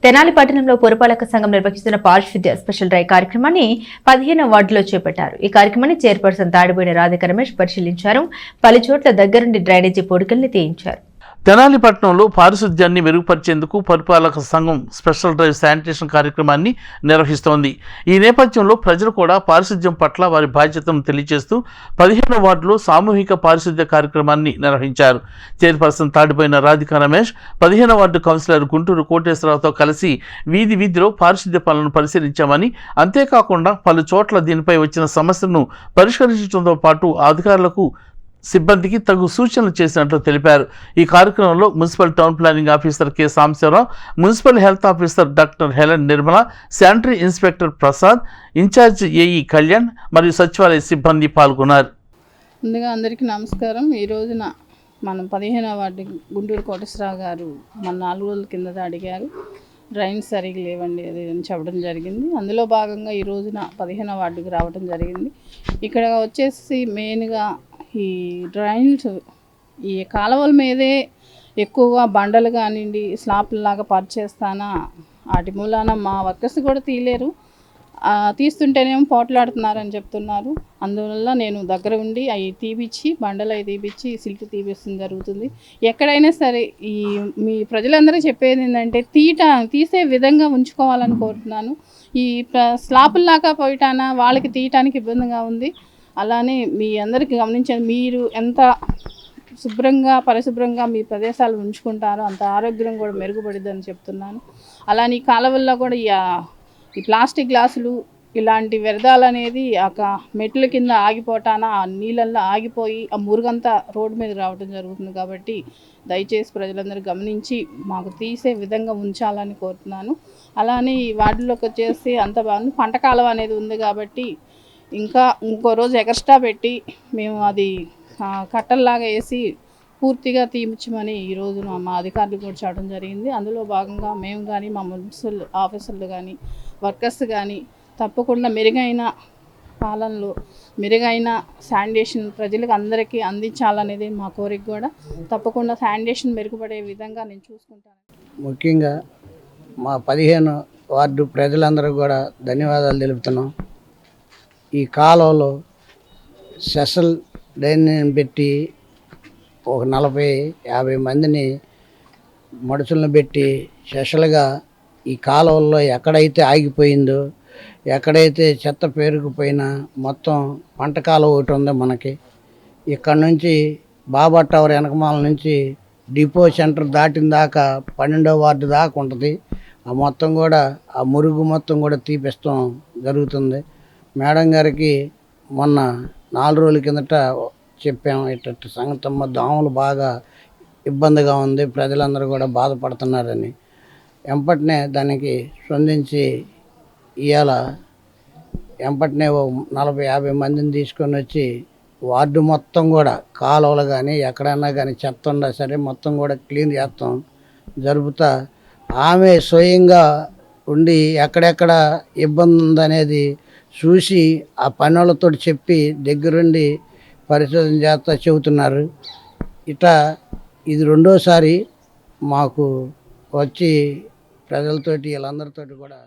తెనాలి పట్టణంలో పురపాలక సంఘం నిర్వహిస్తున్న పారిశుద్ధ్య స్పెషల్ డ్రైవ్ కార్యక్రమాన్ని 15వ వార్డులో చేపట్టారు. ఈ కార్యక్రమాన్ని చైర్పర్సన్ తాడిబోయిన రాధిక రమేష్ పరిశీలించారు. పలు చోట్ల దగ్గరుండి డ్రైనేజీ పొడికల్ని తీయించారు. తెనాలి పట్టణంలో పారిశుద్ధ్యాన్ని మెరుగుపరిచేందుకు పురపాలక సంఘం స్పెషల్ డ్రైవ్ శానిటేషన్ కార్యక్రమాన్ని నిర్వహిస్తోంది. ఈ నేపథ్యంలో ప్రజలు కూడా పారిశుద్ధ్యం పట్ల వారి బాధ్యతను తెలియజేస్తూ 15వ వార్డులో సామూహిక పారిశుద్ధ్య కార్యక్రమాన్ని నిర్వహించారు. చైర్పర్సన్ తాడిపోయిన రాధిక రమేష్ 15వ వార్డు కౌన్సిలర్ గుంటూరు కోటేశ్వరరావుతో కలిసి వీధిలో పారిశుద్ధ్య పనులను పరిశీలించామని, అంతేకాకుండా పలు చోట్ల దీనిపై వచ్చిన సమస్యలను పరిష్కరించడంతో పాటు అధికారులకు సిబ్బందికి తగు సూచనలు చేసినట్లు తెలిపారు. ఈ కార్యక్రమంలో municipal town planning officer K Sambasivarao, municipal health officer doctor Helen Nirmala, sanitary inspector Prasad, in charge AE Kalyan మరియు సచివాలయ సిబ్బంది పాల్గొన్నారు. ముందుగా అందరికీ నమస్కారం. ఈ రోజున మనం 15వ వార్డు గుంటూరు కోటేశ్వరరావు గారు మన 4 రోజుల కిందట అడిగారు, డ్రైన్స్ సరిగ్గా లేవండి అది అని చెప్పడం జరిగింది. అందులో భాగంగా ఈ రోజున 15వ వార్డుకి రావడం జరిగింది. ఇక్కడ వచ్చేసి మెయిన్గా ఈ డ్రైన్స్ ఈ కాలువల మీదే ఎక్కువగా బండలు కానివ్వండి స్లాబ్లాగా పరిచేస్తానా, వాటి మూలాన మా వర్కర్స్ కూడా తీయలేరు, తీస్తుంటేనేమో పోట్లాడుతున్నారని చెప్తున్నారు. అందువల్ల నేను దగ్గర ఉండి అవి తీపిచ్చి బండలు అవి తీపిచ్చి సిల్క్ తీపిస్తుంది జరుగుతుంది. ఎక్కడైనా సరే ఈ మీ ప్రజలందరూ చెప్పేది ఏంటంటే తీసే విధంగా ఉంచుకోవాలని కోరుతున్నాను. ఈ స్లాపుల్లాగా పోయటాన వాళ్ళకి తీయటానికి ఇబ్బందిగా ఉంది. అలానే మీ అందరికీ గమనించండి, మీరు ఎంత శుభ్రంగా పరిశుభ్రంగా మీ ప్రదేశాలు ఉంచుకుంటారో అంత ఆరోగ్యం కూడా మెరుగుపడిద్దని చెప్తున్నాను. అలానే ఈ కాలువల్లో కూడా ఈ ప్లాస్టిక్ గ్లాసులు ఇలాంటి వ్యర్థాలు అనేది మెట్ల కింద ఆగిపోటాన ఆ నీళ్ళల్లో ఆగిపోయి ఆ మురుగంతా రోడ్డు మీద రావడం జరుగుతుంది. కాబట్టి దయచేసి ప్రజలందరూ గమనించి మాకు తీసే విధంగా ఉంచాలని కోరుతున్నాను. అలానే ఈ వార్డులోకి వచ్చేసి అంత బాగుంది. పంట కాలువ అనేది ఉంది కాబట్టి ఇంకో రోజు ఎక్స్ట్రా పెట్టి మేము అది కట్టల్లాగా వేసి పూర్తిగా తీయించమని ఈ రోజున మా అధికారులు కూడా చేయడం జరిగింది. అందులో భాగంగా మేము కానీ మా మున్సిపల్ ఆఫీసర్లు కానీ వర్కర్స్ కానీ తప్పకుండా మెరుగైన పాలనలో మెరుగైన శానిటేషన్ ప్రజలకు అందరికీ అందించాలనేది మా కోరిక. కూడా తప్పకుండా శానిటేషన్ మెరుగుపడే విధంగా నేను చూసుకుంటాను. ముఖ్యంగా మా 15 వార్డు ప్రజలందరూ కూడా ధన్యవాదాలు తెలుపుతున్నాం. ఈ కాలంలో స్పెషల్ డ్రైనేజ్ పెట్టి ఒక 40-50 మందిని మనుషులను పెట్టి స్పెషల్గా ఈ కాలువల్లో ఎక్కడైతే ఆగిపోయిందో, ఎక్కడైతే చెత్త పేరుకుపోయినా మొత్తం పంట కాలువ ఒకటి ఉంది మనకి. ఇక్కడ నుంచి బాబా టవర్ వెనకమాల నుంచి డిపో సెంటర్ దాటిన దాకా 12వ వార్డు దాకా ఉంటుంది. ఆ మొత్తం కూడా ఆ మురుగు మొత్తం కూడా తీపిస్తాం జరుగుతుంది. మేడం గారికి మొన్న 4 రోజుల కిందట చెప్పాము, ఇట్ట సంగతమ్మ దోమలు బాగా ఇబ్బందిగా ఉంది, ప్రజలందరూ కూడా బాధపడుతున్నారని. వెంపటనే దానికి స్పందించి ఇవాళ వెంపటనే 40-50 మందిని తీసుకొని వచ్చి వార్డు మొత్తం కూడా కాలువలు కానీ ఎక్కడైనా కానీ చెత్త ఉన్నా సరే మొత్తం కూడా క్లీన్ చేస్తాం జరుపుతా. ఆమె స్వయంగా ఉండి ఎక్కడెక్కడ ఇబ్బంది ఉందనేది చూసి ఆ పనులతో చెప్పి దగ్గరుండి పరిశోధన చేస్తా చెబుతున్నారు. ఇది 2వసారి మాకు వచ్చి ప్రజలతోటి వీళ్ళందరితోటి కూడా